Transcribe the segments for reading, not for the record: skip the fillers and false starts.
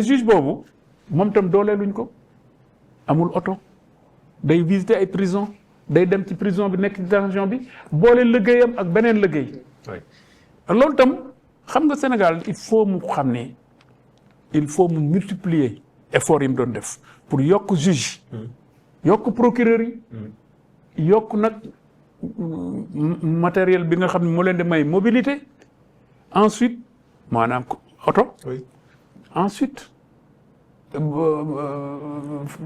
juge boobu moom tam dooleeluñ ko amul oto day visiter ay prison day dem ci prison bi nekk ci détention bi boole liggéeyam ak beneen liggéey. loolu tam xam nga Sénégal il faut mu xam ne il faut mu multiplier effort yi mu doon def pour yokk juge yokk procureur yi yokk nag matériel bi nga xam ne moo leen di may mobilité ensuite maanaam oto ensuite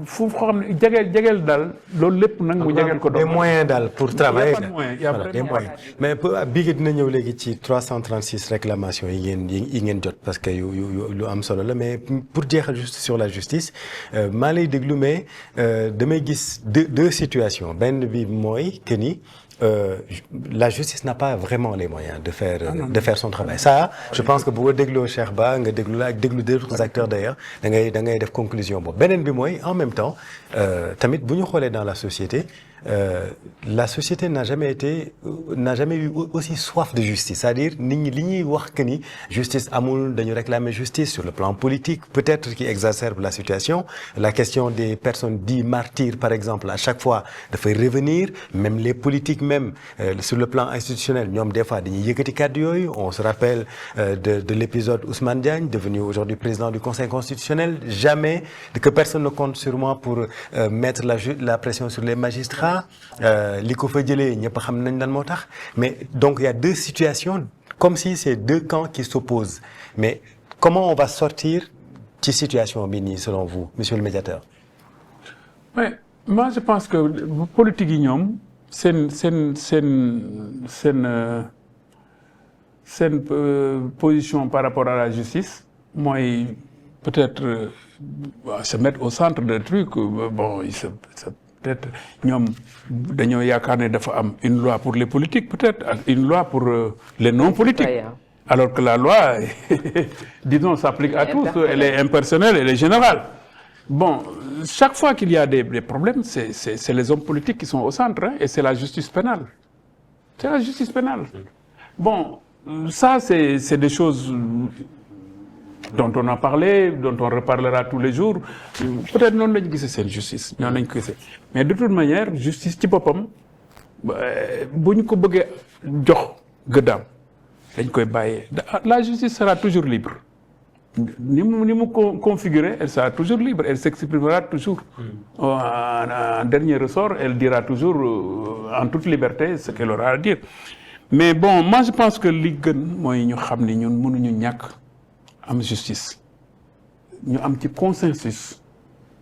fu xam ne jegeel daal loolu lépp nag mu jegeel ko. des moyens daal pour travailler. y a des moyens mais bii dina ñëw léegi ci 336 réclamations yi ngeen jot parce que lu am solo la mais pour jeexal juste sur la justice maa lay déglu mais damay gis deux situations benn bi mooy que ni. La justice n'a pas vraiment les moyens de faire son travail. Ça, je pense que boo dégloo Cheikh Ba nga déglu la ak déglu d'autres acteurs d'ailleurs da ngay def conclusion boobu beneen bi mooy en même temps tamit bu ñu xoolee dans la société n'a jamais eu aussi soif de justice c'est-à-dire nit ñi li ñuy wax que ni justice amul dañu réclamer justice sur le plan politique peut-être qui exacerbe la situation la question des personnes dites martyrs par exemple à chaque fois dafay revenir même les politiques même sur le plan institutionnel ñoom des fois dañuy yëkkati kàddu yooyu on se rappelle de l'épisode Ousmane Diagne devenu aujourd'hui président du Conseil constitutionnel jamais que personne ne compte sur moi pour mettre la pression sur les magistrats li ko fa jëlee ñëpp xam nañ lan moo tax mais donc il y a deux situations comme si c'est deux camps qui s'opposent mais comment on va sortir ci situation bi nii selon vous monsieur le médiateur. Oui moi je pense que politique yi ñoom seen position par rapport à la justice mooy peut-être se mettre au centre des trucs bon peut-être ñoom dañoo yaakaar ne dafa am une loi pour les politiques peut-être ak une loi pour les non-politiques alors que la loi disons s'applique à tous elle est impersonnelle elle est générale bon chaque fois qu'il y a des problèmes c'est les hommes politiques qui sont au centre et c'est la justice pénale bon ça c'est des choses dont on a parlé dont on reparlera tous les jours peut-être noonu lañu gisee seen justice noonu lañu ko gisee mais de toute manière justice ci boppam bu ñu ko bëggee jox gëddaam dañ koy bàyyee la justice sera toujours libre ni mu configuré elle sera toujours libre elle s'exprimera toujours en dernier ressort elle dira toujours en toute liberté ce qu'elle aura à dire mais bon moi je pense que li gën mooy ñu xam ni ñun mënuñu ñàkk am justice ñu am ci consensus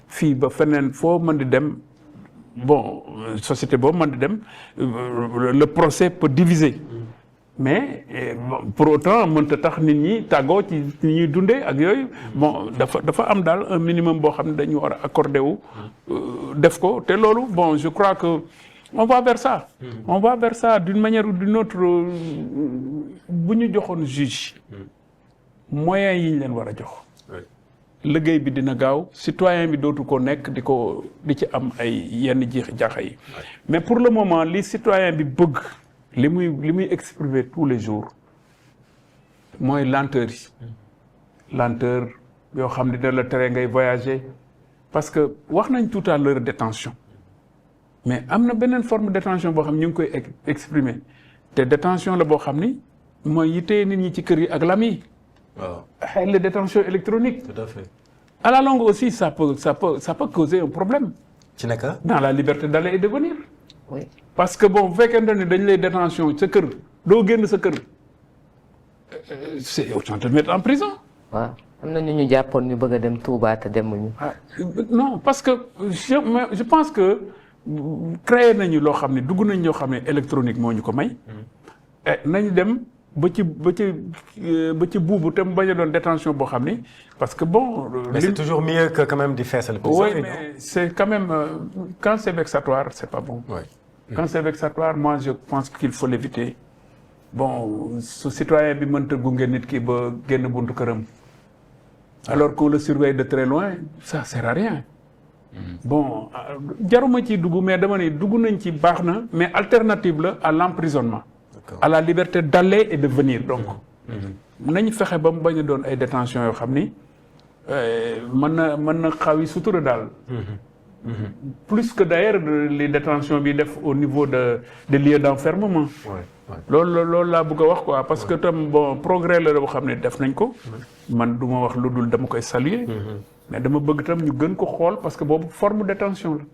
fii ba feneen foo mën di dem bon société boobu mën di dem le procès peut diviser mais pour autant mënta tax nit ñi tàggoo ci nit ñuy dundee ak yooyu bon dafa am daal un minimum boo xam ne dañu war a accordé wu def ko te loolu bon je crois que on va vers ça on va vers ça d'une manière ou d'une autre bu ñu joxoon juge moyens yi ñu leen war a jox liggéey bi dina gaaw citoyen bi dootu ko nekk di ci am ay yenn jaaxa yi mais pour le moment li citoyen bi bëgg li muy exprimer tous les jours mooy lenteur yoo xam ne da la tere ngay voyager parce que wax nañ tout à l'heure détention mais am na beneen forme de détention boo xam ne ñu ngi koy exprimer te détention la boo xam ni mooy yi téye nit ñi ci kër yi ak lam yi waaw les détentions électroniques. Tout à fait. À la longue aussi ça peut causer un problème. ci naka. dans la liberté d'aller et de venir. Oui. parce que bon bu fekkente ne dañ lay détention sa kër doo génn sa kër c'est autant te mettre en prison. waaw am na ñu jàppoon ñu bëgg a dem Touba te demuñu. non parce que je pense que créé nañu loo xam ne dugg nañ ñoo xam ne électronique moo ñu ko may. nañ dem. ba ci buubu te mu bañ a doon détention boo xam ni parce que bon. mais c'est toujours mieux que quand même di feesal. oui mais c'est quand même quand c'est vexatoire c'est pas bon. Oui. Quand c'est vexatoire moi je pense qu'il faut l'éviter bon su citoyen bi mënta gunge nit ki ba génn buntu këram. alors qu'on le surveille de très loin ça sert à rien. bon jaruma ci dugg mais dama ne dugg nañ ci baax na mais alternative la à l'emprisonnement. à la liberté d'aller et de venir donc nañ fexe ba mu bañ a doon ay détention yoo xam ni mën na xawi sutura daal. Plus que d'ailleurs les détentions bi def au niveau des lieux d'enfermement. loolu laa bëgg a wax quoi parce que tam bon progrès la boo xam ne def nañ ko. man du ma wax lu dul dama koy saluer. mais dama bëgg tam ñu gën ko xool parce que boobu forme de détention la.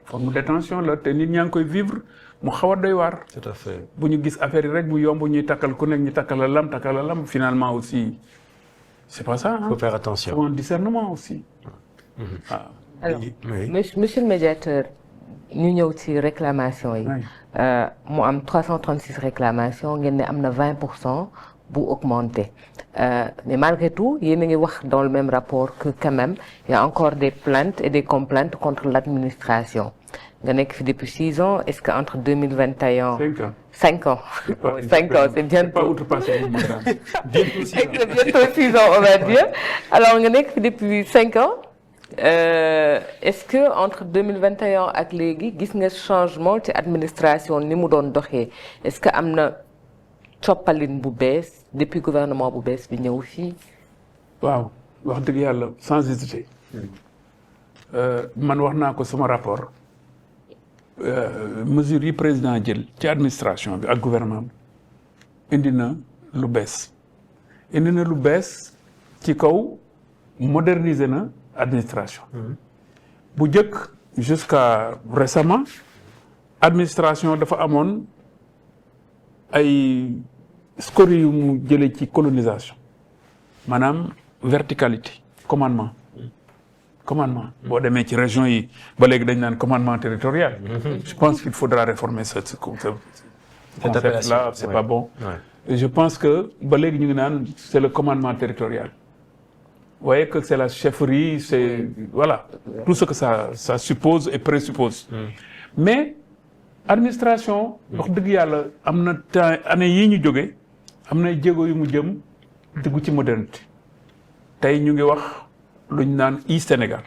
forme de détention la te nit ñaa ngi koy vivre mu xaw a doy waar. tout à fait. bu ñu gis affaire yi rek mu yomb ñuy takkal ku nekk ñu takkal la lam finalement aussi c'est pas ça. Faut faire attention. faut un discernement aussi. waaw. alors Oui. monsieur le médiateur ñu ñëw ci réclamation yi. mu am 336 réclamations ngeen ne am na 20% bu augmenté mais malgré tout yéen a ngi wax dans le même rapport que quand même il y a encore des plaintes et des complaintes contre l'administration nga nekk fi depuis 6 ans est-ce que entre 2021. 5 ans. 5 ans c'est bientôt. pas outrepasser bientôt 6 ans on va dire alors nga nekk fi depuis 5 ans. Est-ce que entre 2021 ak léegi gis nga changement ci administration ni mu doon doxee est-ce que am na coppalin bu bees depuis gouvernement bu bees bi ñëw fii. waaw wax dëgg yàlla sans hésiter man wax naa ko sama rapport mesures yi président jël ci administration bi ak gouvernement bi indi na lu bees ci kaw moderniser na administration. bu njëkk jusqu'à récemment administration dafa amoon ay scories yu mu jëlee ci colonisation maanaam verticalité commandement boo demee ci région yi ba léegi dañ naan commandement territorial. Je pense qu'il faudra réformer ce concept-là, c'est pas bon. Et je pense que ba léegi ñu ngi naan c'est le commandement territorial. Vous voyez que c'est la chefferie, c'est voilà tout ce que ça suppose et présuppose. Mais administration wax dëgg yàlla am na temps année yii ñu jóge am na jéego yu mu jëm dugg ci modernité tey ñu ngi wax lu ñu naan e-Sénégal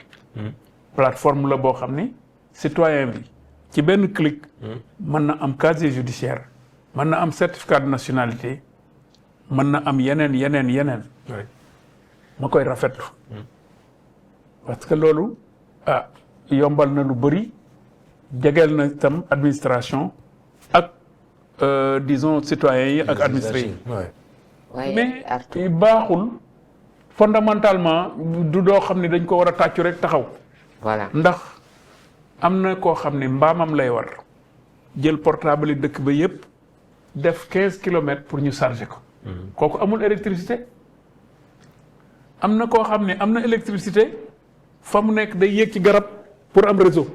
plateforme la boo xam ni citoyen bi ci benn clic mën na am casier judiciaire mën na am certificat de nationalité mën na am yeneen ma koy rafetlu parce que loolu yombal na lu bëri jegeel na itam administration ak disons citoyens yi ak administrés yi mais baaxul fondamentalement du doo xam ne dañ ko war a tàccu rek taxaw voilà ndax am na koo xam ne mbaamam lay war jël portable yi dëkk ba yépp def 15 kilomètres pour ñu charger ko kooku amul électricité am na koo xam ne am na électricité fa mu nekk day yéeg ci garab pour am réseau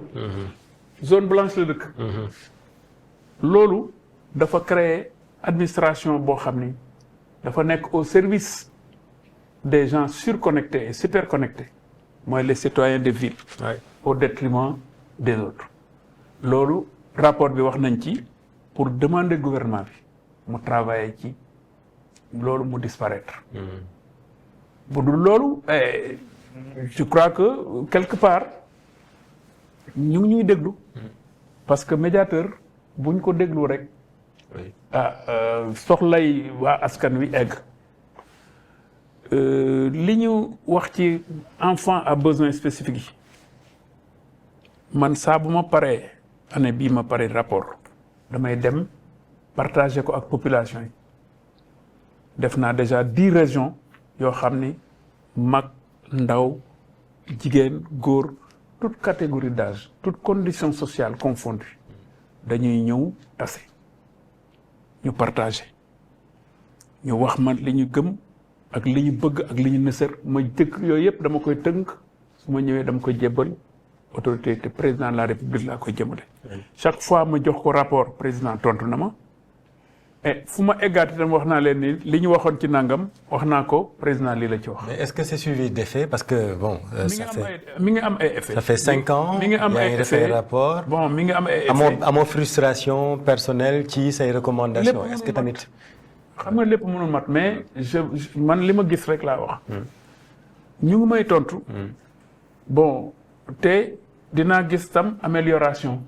zone blanche la dëkk loolu dafa créer administration boo xam ni dafa nekk au service des gens surconnectés et superconnectés mooy les citoyens des villes au détriment des autres loolu rapport bi wax nañ ci pour demander gouvernement bi mu travailler ci loolu mu disparaître bu dul loolu je crois que quelque part ñu ngi ñuy déglu parce que médiateur buñ ko déglu rek soxlay waa askan wi egg li ñu wax ci enfant à besoins spécifiques yi man saa bu ma paree année bii ma pare rapport damay dem partager ko ak population yi def naa déjà 10 régions yoo xam ni mag ndaw jigéen góor toute catégorie d'âge toute condition sociale confondue dañuy ñëw tase ñu partager ñu wax ma li ñu gëm ak li ñu bëgg ak li ñu nësër ma jëkk yooyu yëpp dama koy tënk su ma ñëwee dama koy jébbal autorité te président de la république laa koy jëmale chaque fois ma jox ko rapport président tontu na ma et fu ma eggaat itam wax naa leen ni li ñu waxoon ci nangam wax naa ko président lii la ci wax. mais est-ce que c'est suivi d'effet parce que bon. mi ngi am ay effet. ça fait 5 ans. mi ngi am ay effet rapport. bon mi ngi am ay effet. amoo frustration personnelle ci say recommandations. est-ce que tamit. xam nga lépp mënul mat mais man li ma gis rek laa wax. ñu ngi may tontu. bon te dinaa gis tam amélioration.